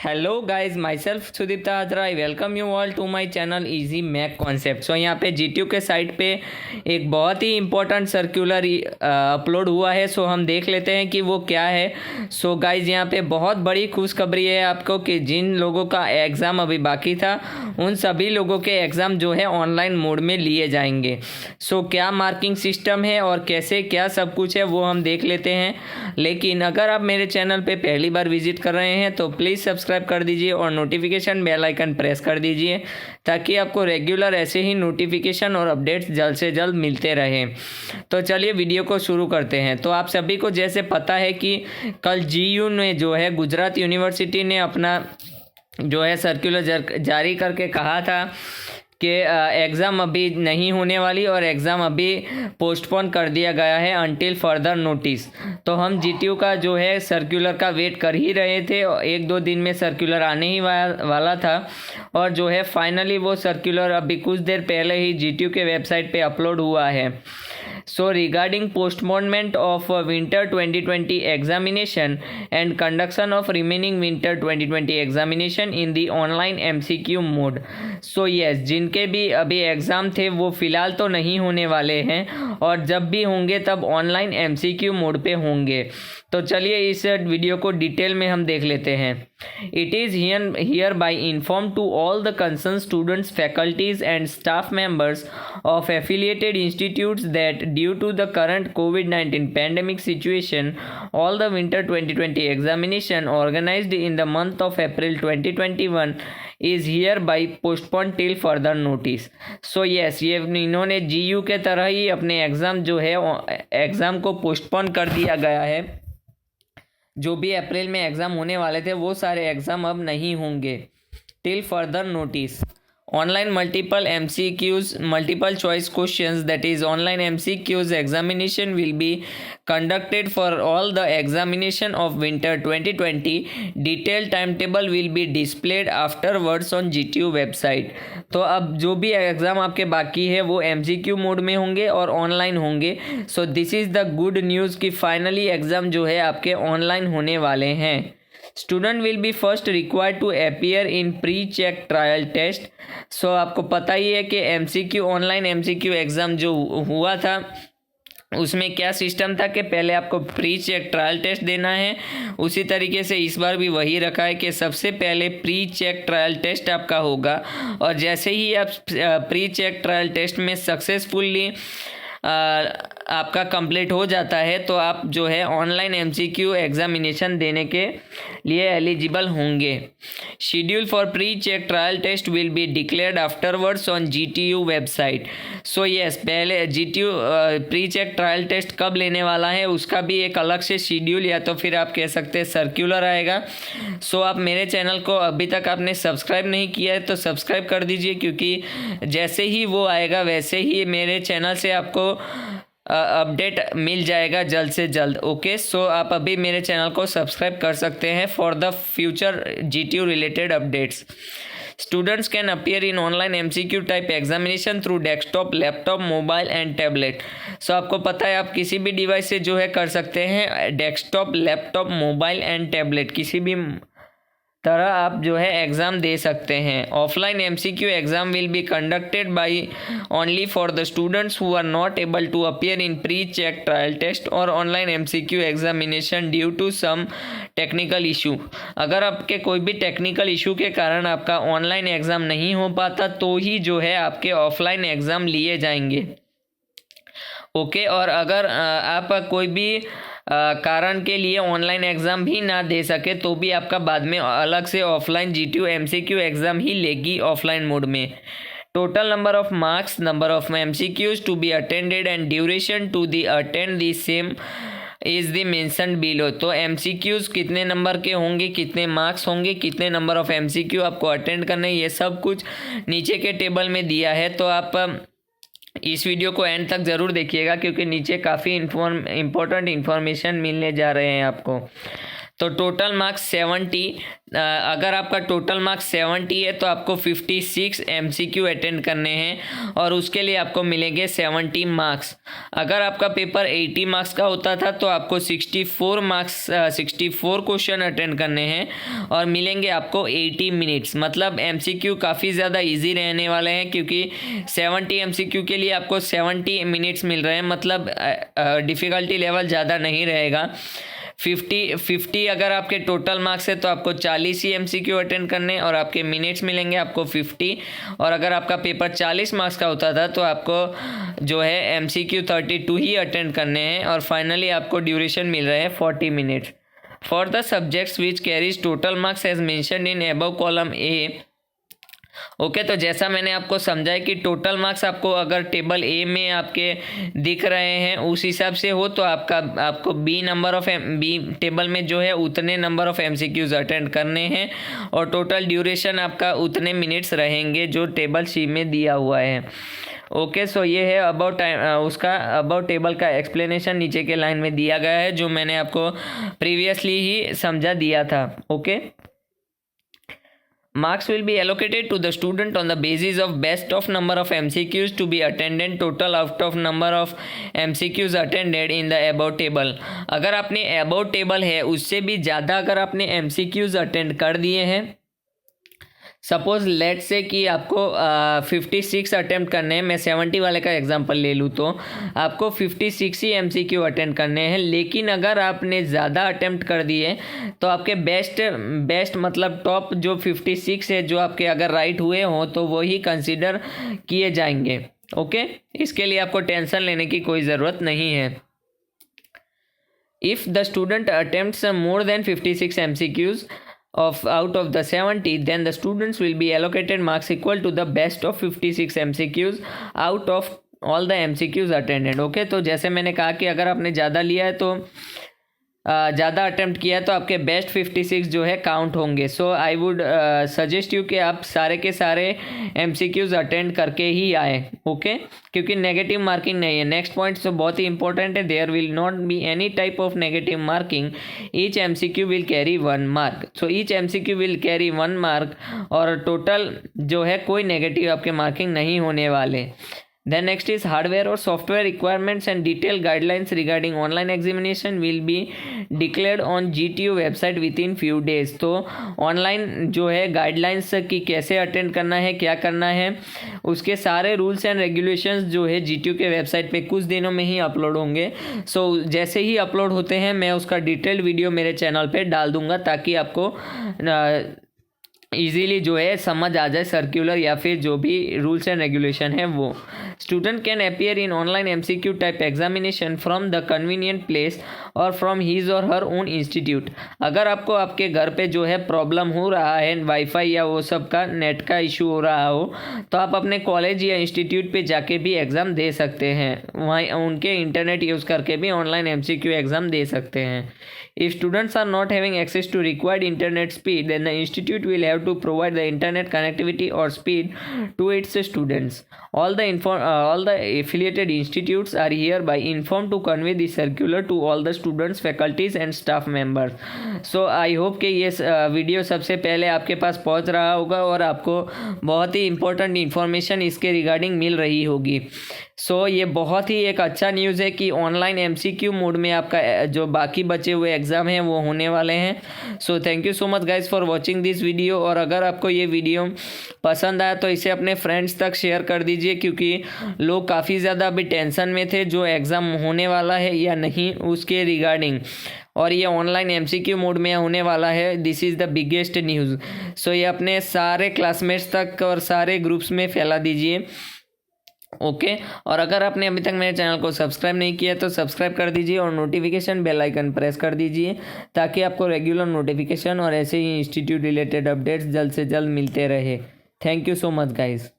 Hello guys, myself Sudeep Tatra. I welcome you all to my channel easy mech concept. So यहाँ पे GTU के site पे एक बहुत ही इम्पोर्टेंट सर्कुलर अपलोड हुआ है। सो हम देख लेते हैं कि वो क्या है। सो गाइस, यहाँ पे बहुत बड़ी खुशखबरी है आपको कि जिन लोगों का एग्ज़ाम अभी बाकी था उन सभी लोगों के एग्ज़ाम जो है ऑनलाइन मोड में लिए जाएंगे। सो क्या मार्किंग सिस्टम है और कैसे क्या सब कुछ है वो हम देख लेते हैं। लेकिन अगर आप मेरे चैनल पे पहली बार विजिट कर रहे हैं तो प्लीज़ सब्सक्राइब कर दीजिए और नोटिफिकेशन बेल आइकन प्रेस कर दीजिए ताकि आपको रेगुलर ऐसे ही नोटिफिकेशन और अपडेट्स जल्द से जल्द मिलते रहें। तो चलिए वीडियो को शुरू करते हैं। तो आप सभी को जैसे पता है कि कल जीयू ने जो है गुजरात यूनिवर्सिटी ने अपना जो है सर्कुलर जारी करके कहा था कि एग्ज़ाम अभी नहीं होने वाली और एग्ज़ाम अभी पोस्टपोन कर दिया गया है अनटिल फर्दर नोटिस। तो हम जीटीयू का जो है सर्कुलर का वेट कर ही रहे थे। एक दो दिन में सर्कुलर आने ही वाला था और जो है फाइनली वो सर्कुलर अभी कुछ देर पहले ही जीटीयू के वेबसाइट पे अपलोड हुआ है। So regarding postponement of winter 2020 examination and conduction of remaining winter 2020 examination in the online MCQ mode. So yes, जिनके भी अभी एग्ज़ाम थे वो फ़िलहाल तो नहीं होने वाले हैं और जब भी होंगे तब ऑनलाइन MCQ मोड पे होंगे। तो चलिए इस वीडियो को डिटेल में हम देख लेते हैं। It is hereby informed to all the concerned students, faculties and staff members of affiliated institutes that due to the current COVID-19 pandemic situation, all the winter 2020 examination organized in the month of April 2021 is hereby postponed till further notice. So yes, ये इन्होंने जीयू के तरह ही अपने exam जो है exam को postpone कर दिया गया है। जो भी अप्रैल में एग्ज़ाम होने वाले थे वो सारे एग्ज़ाम अब नहीं होंगे till further notice. Online multiple choice questions, that is online MCQs examination will be conducted for all the examination of winter 2020. Detailed timetable will be displayed afterwards on GTU website. तो अब जो भी exam आपके बाकी है वो MCQ mode में होंगे और ऑनलाइन होंगे। So this is the good news कि फाइनली एग्ज़ाम जो है आपके ऑनलाइन होने वाले हैं। Student will be first required to appear in pre check trial test. So आपको पता ही है कि MCQ ऑनलाइन MCQ एग्ज़ाम जो हुआ था उसमें क्या सिस्टम था कि पहले आपको प्री चेक ट्रायल टेस्ट देना है। उसी तरीके से इस बार भी वही रखा है कि सबसे पहले प्री चेक ट्रायल टेस्ट आपका होगा और जैसे ही आप प्री चेक ट्रायल टेस्ट में सक्सेसफुली आपका कंप्लीट हो जाता है तो आप जो है ऑनलाइन MCQ एग्जामिनेशन देने के लिए एलिजिबल होंगे। Schedule for pre check trial test will be declared afterwards on GTU website. So yes, पहले GTU pre check trial test कब लेने वाला है उसका भी एक अलग से शेड्यूल या तो फिर आप कह सकते हैं सर्कुलर आएगा। सो आप मेरे चैनल को अभी तक आपने सब्सक्राइब नहीं किया है तो सब्सक्राइब कर दीजिए, क्योंकि जैसे ही वो आएगा वैसे ही मेरे चैनल से आपको अपडेट मिल जाएगा जल्द से जल्द। ओके, सो आप अभी मेरे चैनल को सब्सक्राइब कर सकते हैं for the future GTU related updates. Students can appear in online MCQ type examination through desktop, laptop, mobile and tablet. So आपको पता है आप किसी भी डिवाइस से जो है कर सकते हैं, desktop, laptop, mobile and tablet, किसी भी तरह आप जो है एग्ज़ाम दे सकते हैं। Offline MCQ exam will be conducted by only for the students who are not able to appear in pre check trial test और online MCQ examination due to some technical issue. अगर आपके कोई भी technical issue के कारण आपका online exam नहीं हो पाता तो ही जो है आपके ऑफलाइन एग्ज़ाम लिए जाएंगे। ओके, और अगर आप कोई भी कारण के लिए ऑनलाइन एग्ज़ाम भी ना दे सके तो भी आपका बाद में अलग से ऑफलाइन GTU MCQ एग्ज़ाम ही लेगी ऑफलाइन मोड में। Total number of marks, number of MCQs to be attended and duration to the attend the same is the mention below. तो MCQs कितने नंबर के होंगे, कितने मार्क्स होंगे, कितने नंबर ऑफ MCQ आपको अटेंड करने, ये सब कुछ नीचे के टेबल में दिया है। तो आप इस वीडियो को एंड तक ज़रूर देखिएगा क्योंकि नीचे काफ़ी इम्पोर्टेंट इन्फॉर्मेशन मिलने जा रहे हैं आपको। तो टोटल मार्क्स 70। अगर आपका टोटल मार्क्स 70 है तो आपको 56 MCQ अटेंड करने हैं और उसके लिए आपको मिलेंगे 70 मार्क्स। अगर आपका पेपर 80 मार्क्स का होता था तो आपको 64 क्वेश्चन अटेंड करने हैं और मिलेंगे आपको 80 मिनट्स। मतलब MCQ काफ़ी ज़्यादा इजी रहने वाले हैं, क्योंकि 70 MCQ के लिए आपको 70 मिनट्स मिल रहे हैं। मतलब डिफ़िकल्टी लेवल ज़्यादा नहीं रहेगा। 50 अगर आपके टोटल मार्क्स है तो आपको 40 ही MCQ अटेंड करने और आपके मिनट्स मिलेंगे आपको 50। और अगर आपका पेपर 40 मार्क्स का होता था तो आपको जो है MCQ 32 ही अटेंड करने हैं और फाइनली आपको ड्यूरेशन मिल रहे हैं 40 minutes. For the subjects which carries total marks as mentioned in above column A. Okay, तो जैसा मैंने आपको समझाया कि टोटल मार्क्स आपको अगर टेबल ए में आपके दिख रहे हैं उस हिसाब से हो तो आपको बी टेबल में जो है उतने नंबर ऑफ MCQs अटेंड करने हैं और टोटल ड्यूरेशन आपका उतने मिनट्स रहेंगे जो टेबल सी में दिया हुआ है। ओके, सो ये है अबाउट टाइम उसका अबाउट टेबल का एक्सप्लेनेशन नीचे के लाइन में दिया गया है, जो मैंने आपको प्रीवियसली ही समझा दिया था। Okay, marks will be allocated to the student on the basis of best of number of MCQs to be attended, total out of number of MCQs attended in the above table। अगर आपने above table है उससे भी ज़्यादा अगर आपने MCQs attend कर दिए हैं, सपोज लेट से कि आपको 56 अटैम्प्ट करने हैं, मैं 70 वाले का एग्जांपल ले लूँ तो आपको 56 ही MCQ अटेंड करने हैं। लेकिन अगर आपने ज़्यादा अटैम्प्ट कर दिए तो आपके बेस्ट मतलब टॉप जो 56 है जो आपके अगर राइट हुए हों तो वो ही कंसिडर किए जाएंगे। ओके, इसके लिए आपको टेंशन लेने की कोई ज़रूरत नहीं है। If the student attempts more than 56 MCQs out of the 70, then the students will be allocated marks equal to the best of 56 MCQs out of all the MCQs attended। Okay, तो जैसे मैंने कहा कि अगर आपने ज़्यादा लिया है तो ज़्यादा अटेम्प्ट किया तो आपके बेस्ट 56 जो है काउंट होंगे। सो आई वुड सजेस्ट यू कि आप सारे के सारे MCQs अटेंड करके ही आए। ओके, क्योंकि नेगेटिव मार्किंग नहीं है। नेक्स्ट पॉइंट तो बहुत ही इंपॉर्टेंट है, there will not be any type of negative marking, each MCQ will carry 1 mark. So each MCQ will carry 1 mark और टोटल जो है कोई नेगेटिव आपके मार्किंग नहीं होने वाले। Then next is hardware or software requirements and detailed guidelines regarding online examination will be declared on GTU website within few days। तो online जो है गाइडलाइंस की कैसे अटेंड करना है, क्या करना है, उसके सारे रूल्स एंड रेगुलेशंस जो है GTU के वेबसाइट पे कुछ दिनों में ही अपलोड होंगे। सो जैसे ही अपलोड होते हैं मैं उसका डिटेल्ड वीडियो मेरे चैनल पे डाल दूंगा ताकि आपको इजीली जो है समझ आ जाए सर्कुलर या फिर जो भी रूल्स एंड रेगुलेशन है वो। Student can appear in online MCQ type examination from the convenient place और फ्रॉम हीज और हर ओन इंस्टीट्यूट। अगर आपको आपके घर पे जो है प्रॉब्लम हो रहा है, वाईफाई या वो सब का नेट का इशू हो रहा हो, तो आप अपने कॉलेज या इंस्टीट्यूट पे जाके भी एग्ज़ाम दे सकते हैं। वहाँ उनके इंटरनेट यूज़ करके भी ऑनलाइन MCQ एग्ज़ाम दे सकते हैं। If students are not having access to required internet speed, then the institute will have to provide the internet connectivity or speed to its students। All the affiliated institutes are hereby informed to convey the circular to all the students, faculties and staff members। So I hope कि ये video सबसे पहले आपके पास पहुंच रहा होगा और आपको बहुत ही इंपॉर्टेंट इन्फॉर्मेशन इसके रिगार्डिंग मिल रही होगी। सो ये बहुत ही एक अच्छा न्यूज़ है कि ऑनलाइन MCQ मोड में आपका जो बाकी बचे हुए एग्ज़ाम हैं वो होने वाले हैं। So thank you so much guys for watching this video. और अगर आपको ये वीडियो पसंद आया तो इसे अपने फ्रेंड्स तक शेयर कर दीजिए, क्योंकि लोग काफ़ी ज़्यादा अभी टेंशन में थे जो एग्ज़ाम होने वाला है या नहीं उसके रिगार्डिंग, और ये ऑनलाइन MCQ मोड में होने वाला है। This is the biggest news. So ये अपने सारे क्लासमेट्स तक और सारे ग्रुप्स में फैला दीजिए। ओके, और अगर आपने अभी तक मेरे चैनल को सब्सक्राइब नहीं किया तो सब्सक्राइब कर दीजिए और नोटिफिकेशन बेल आइकन प्रेस कर दीजिए ताकि आपको रेगुलर नोटिफिकेशन और ऐसे ही इंस्टीट्यूट रिलेटेड अपडेट्स जल्द से जल्द मिलते रहे। Thank you so much guys.